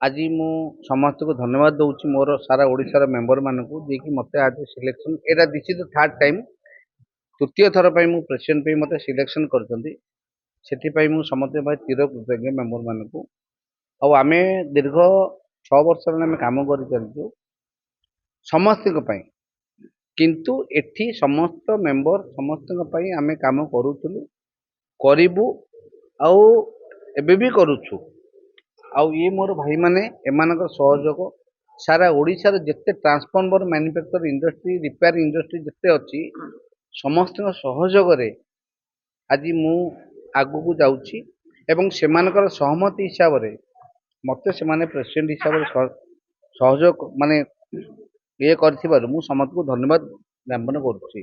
आज मु समस्त को धन्यवाद दूसरी मोर सारा ओडिशार मेंबर मानक जी की मत आज सिलेक्शन एटा निश्चित थर्ड टाइम तृतीय थर पर मु प्रेसिडेंट पे मत सिलेक्शन कर समस्त भाई चिर कृतज्ञ मेंबर मानक आम दीर्घ 6 वर्ष आम कम कर चलु समस्त किंतु एठी समस्त मेंबर समस्त आम कम करूँ करू भी करुछु आउ ये मोर भाई माने एमानकर सहयोग सारा ओडिशार जिते transformer manufacture industry repair industry जिते अच्छी समस्त सहयोग आज मु आगु को जाउछि एवं सेमानकर सहमति हिसाब से मते सेमाने प्रेसिडेंट हिसाब से सहयोग माने ये करथिबारु मु समस्त को धन्यवाद ज्ञापन करुछि।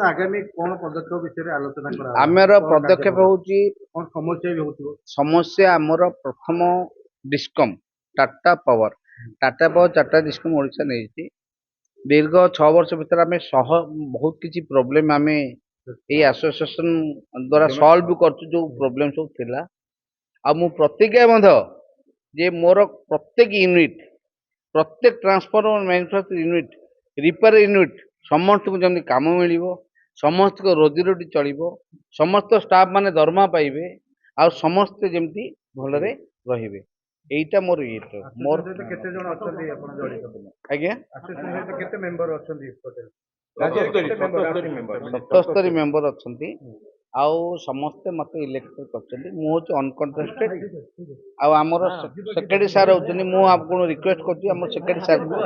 आगामी कौन पदक्षेप विषय आलोचना करा आमर पदक्षेप होउछि कौन समस्या भी होतिबो समस्या आमर प्रथम डिस्कम टाटा पावर चार्टा डिस्कम ओडिशा नहीं दीर्घ 6 वर्ष भीतर आम बहुत किसी प्रोब्लेम आम ये एसोसिएशन द्वारा सॉल्व कर जो प्रोब्लेम सब थिला आ मु प्रतिज्ञा जे मोर प्रत्येक यूनिट प्रत्येक transformer manufacture unit repair unit समस्त को जमी काम मिल समस्त को रोजी रोटी चलो समस्त स्टाफ माने दरमा पाइबे आ समस्त जमती भलरे रहिबे एटा मोर ये मोर केते जण अछंती आपण जडित आज्ञा एसोसिएशन सहित केते मेंबर अछंती टोटल 77 मेंबर अछंती आउ समस्ते मते इलेक्ट करछंती मु होच अनकंटेस्टेड आ हमर सेक्रेटरी सर होचनी मु आपको रिक्वेस्ट करछी हमर सेक्रेटरी सर को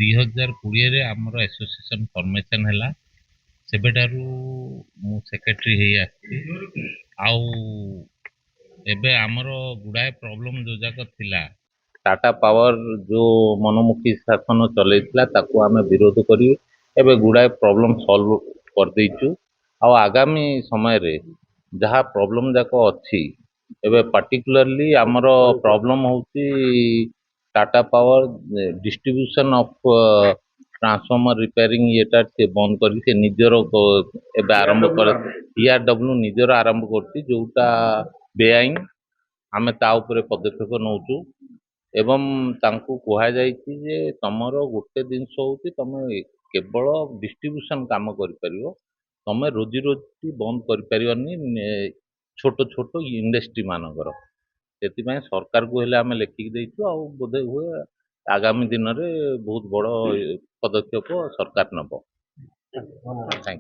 2020 आमर एसोसिएशन फॉर्मेशन है सेबेटारू मु सेक्रेटरी हे आछि आउ एबे आमर गुड़ाए प्रॉब्लम जो जाक थिला टाटा पावर जो मनमुखी शासन चलैतिला ताकू आमे विरोध करी एबे गुड़ाए प्रॉब्लम सॉल्व कर देइछु आ आगामी समय रे जहाँ प्रॉब्लम जाक अछि एबे पार्टिकुलरली आमर प्रॉब्लम होउची Tata power distribution of transformer repairing येटा से बंद करी से निजर एबे आरंभ कर टीआरडब्ल्यू निजर आरंभ करती जोटा बेआईन आमे ता उपरे पदक्षेप नौचु एवं तांको कुहा जाइछि जे तमरो गोटे दिन होउछि तमे केवल डिस्ट्रीब्यूशन काम करि परियो तमे रोजी रोटी बंद करि परियोनी छोट छोट इंडस्ट्री मानकर से सरकार को हेले आमे लेखिक देइछु आ बोधे हुए आगामी दिन रे बहुत बड़ पदक्षेप सरकार नब। Thank you.